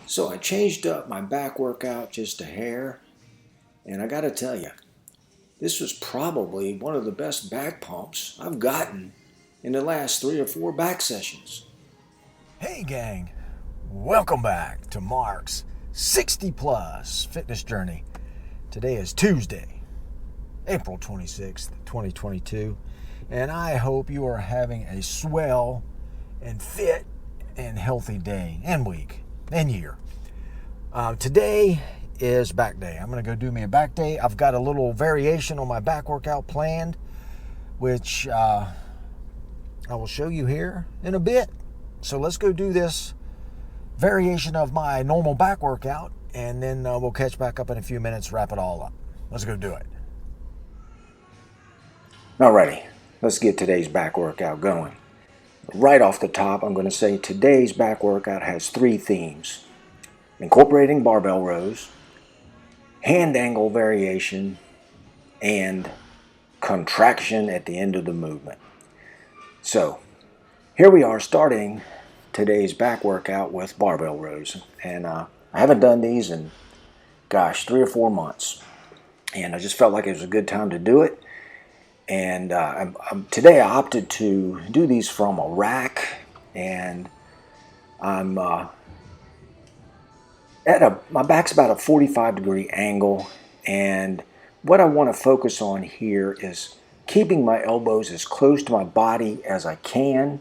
So I changed up my back workout just a hair, and I gotta tell you, this was probably one of the best back pumps I've gotten in the last 3 or 4 back sessions. Hey gang, welcome back to Mark's 60 plus fitness journey. Today is Tuesday, April 26th, 2022, and I hope you are having a swell and fit and healthy day and week and year. Today is back day. I'm going to go do me a back day. I've got a little variation on my back workout planned, which I will show you here in a bit. So let's go do this variation of my normal back workout, and then we'll catch back up in a few minutes, wrap it all up. Let's go do it. Alrighty, let's get today's back workout going. Right off the top, I'm going to say today's back workout has 3 themes: incorporating barbell rows, hand angle variation, and contraction at the end of the movement. So here we are starting today's back workout with barbell rows, and I haven't done these in 3 or 4 months, and I just felt like it was a good time to do it. And today I opted to do these from a rack, and I'm my back's about a 45-degree angle, and what I want to focus on here is keeping my elbows as close to my body as I can,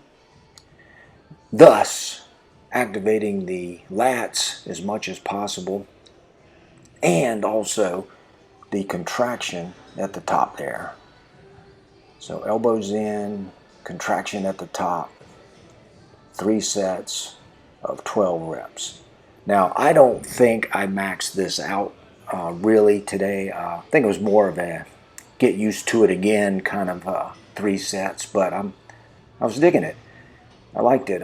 thus activating the lats as much as possible, and also the contraction at the top there. So elbows in, contraction at the top, 3 sets of 12 reps. Now, I don't think I maxed this out really today. I think it was more of a get used to it again kind of 3 sets, but I was digging it. I liked it.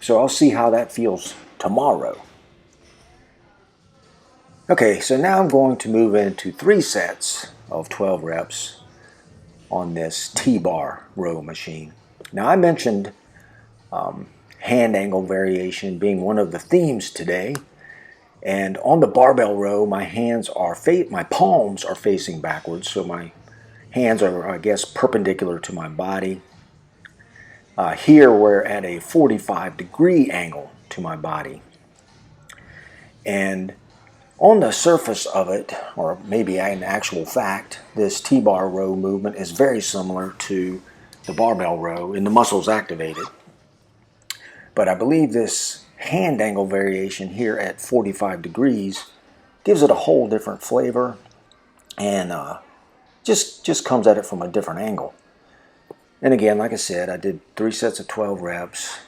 So I'll see how that feels tomorrow. Okay, so now I'm going to move into 3 sets of 12 reps on this T-bar row machine. Now, I mentioned hand angle variation being one of the themes today, and on the barbell row, my palms are facing backwards, so my hands are, I guess, perpendicular to my body. Here we're at a 45-degree angle to my body, and on the surface of it, or maybe in actual fact, this T-bar row movement is very similar to the barbell row in the muscles activated. But I believe this hand angle variation here at 45 degrees gives it a whole different flavor, and just comes at it from a different angle. And again, like I said, I did 3 sets of 12 reps,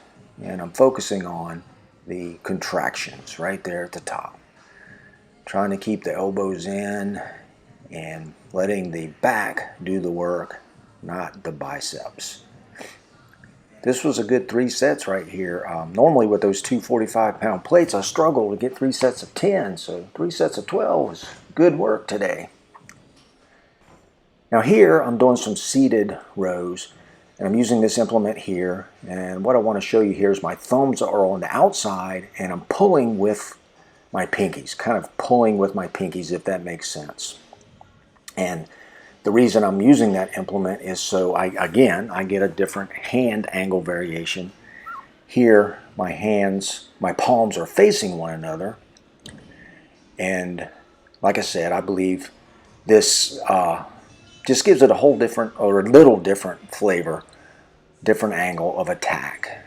and I'm focusing on the contractions right there at the top. Trying to keep the elbows in and letting the back do the work, not the biceps. This was a good 3 sets right here. Normally with those 2 45-pound plates, I struggle to get 3 sets of 10, so 3 sets of 12 is good work today. Now here I'm doing some seated rows, and I'm using this implement here, and what I want to show you here is my thumbs are on the outside, and I'm pulling with my pinkies, kind of pulling with my pinkies, if that makes sense. And the reason I'm using that implement is so I get a different hand angle variation. Here my palms are facing one another, and like I said, I believe this just gives it a whole different, or a little different flavor, different angle of attack.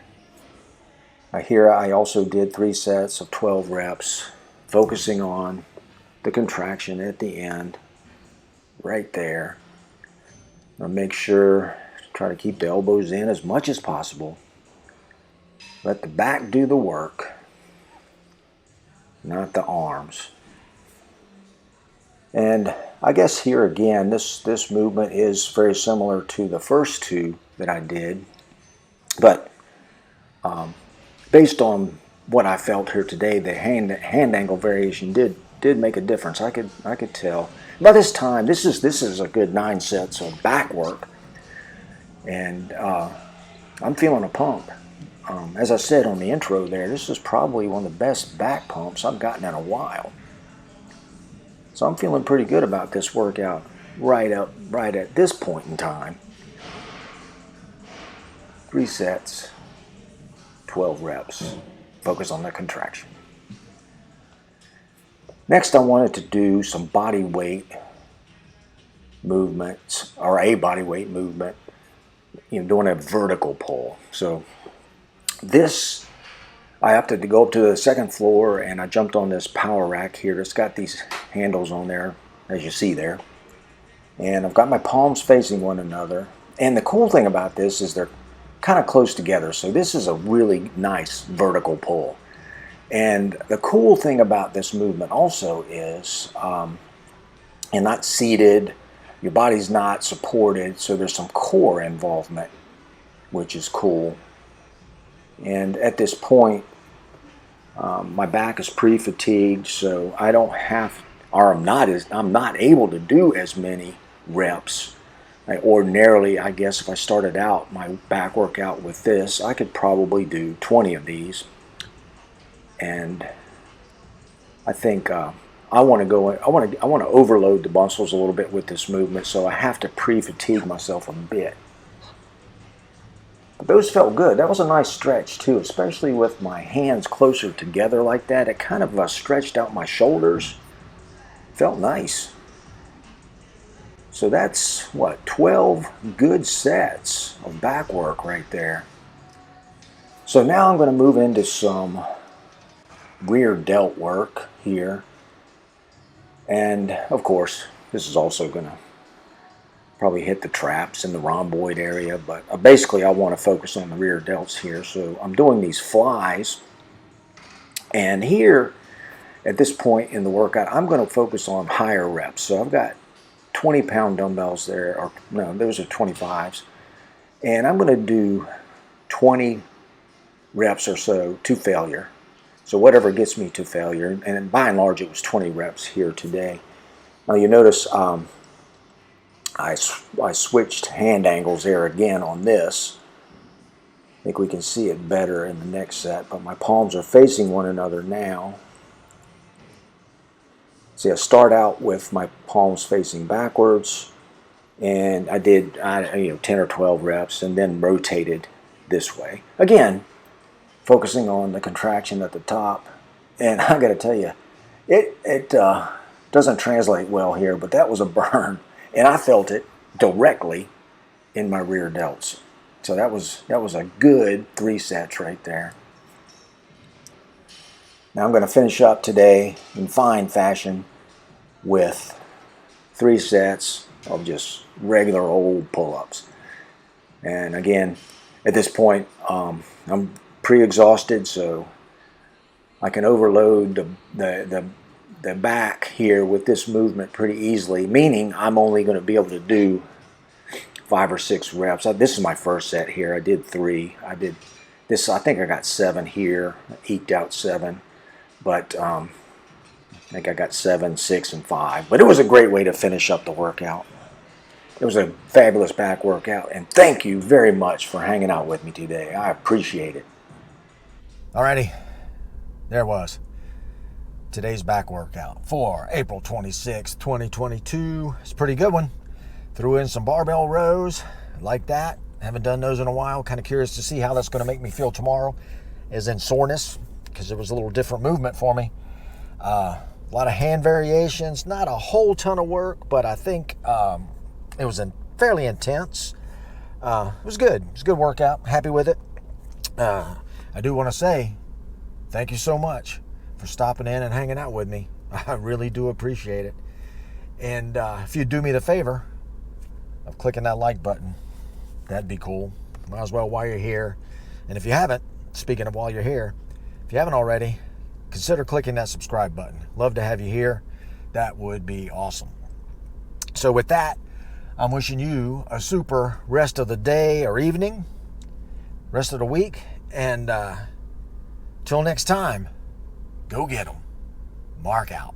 Here I also did 3 sets of 12 reps, focusing on the contraction at the end, right there. I'll make sure, try to keep the elbows in as much as possible. Let the back do the work, not the arms. And I guess here again, this movement is very similar to the first 2 that I did, but based on what I felt here today, the hand angle variation did make a difference. I could tell. By this time, this is a good 9 sets of back work, and I'm feeling a pump. as I said on the intro there, this is probably one of the best back pumps I've gotten in a while. So I'm feeling pretty good about this workout right at this point in time. 3 sets, 12 reps. Focus on the contraction. Next, I wanted to do some body weight movements, or a body weight movement, doing a vertical pull. So this, I opted to go up to the second floor and I jumped on this power rack here. It's got these handles on there, as you see there. And I've got my palms facing one another. And the cool thing about this is they're kind of close together. So this is a really nice vertical pull. And the cool thing about this movement also is you're not seated, your body's not supported, so there's some core involvement, which is cool. And at this point, my back is pretty fatigued, so I don't have, or I'm not able to do as many reps. Ordinarily, I guess if I started out my back workout with this, I could probably do 20 of these. And I think I want to overload the muscles a little bit with this movement, so I have to pre-fatigue myself a bit. But those felt good. That was a nice stretch too, especially with my hands closer together like that. It kind of stretched out my shoulders. Felt nice. So that's, 12 good sets of back work right there. So now I'm going to move into some rear delt work here. And of course, this is also going to probably hit the traps in the rhomboid area, but basically I want to focus on the rear delts here. So I'm doing these flies. And here, at this point in the workout, I'm going to focus on higher reps. So I've got 20-pound dumbbells there, or no, those are 25s. And I'm going to do 20 reps or so to failure. So whatever gets me to failure, and by and large it was 20 reps here today. Now you notice I switched hand angles there again on this. I think we can see it better in the next set, but my palms are facing one another now. See, I start out with my palms facing backwards, and I did 10 or 12 reps, and then rotated this way. Again, focusing on the contraction at the top. And I got to tell you, it doesn't translate well here, but that was a burn, and I felt it directly in my rear delts. So that was a good 3 sets right there. Now I'm going to finish up today in fine fashion with 3 sets of just regular old pull-ups. And again, at this point, I'm pre-exhausted, so I can overload the back here with this movement pretty easily, meaning I'm only going to be able to do 5 or 6 reps. This is my first set here. I did 3. I did this. I think I got 7 here. I eked out 7, but I think I got 7, 6, and 5. But it was a great way to finish up the workout. It was a fabulous back workout, and thank you very much for hanging out with me today. I appreciate it. Alrighty, there it was. Today's back workout for April 26th, 2022. It's a pretty good one. Threw in some barbell rows like that. Haven't done those in a while. Kind of curious to see how that's going to make me feel tomorrow, as in soreness, because it was a little different movement for me. A lot of hand variations, not a whole ton of work, but I think it was fairly intense. It was good. It was a good workout. Happy with it. I do want to say thank you so much for stopping in and hanging out with me. I really do appreciate it. And if you do me the favor of clicking that like button, that'd be cool. Might as well while you're here. And if you haven't, speaking of while you're here, if you haven't already, consider clicking that subscribe button. Love to have you here. That would be awesome. So with that, I'm wishing you a super rest of the day or evening, rest of the week, and till next time, go get 'em. Mark out.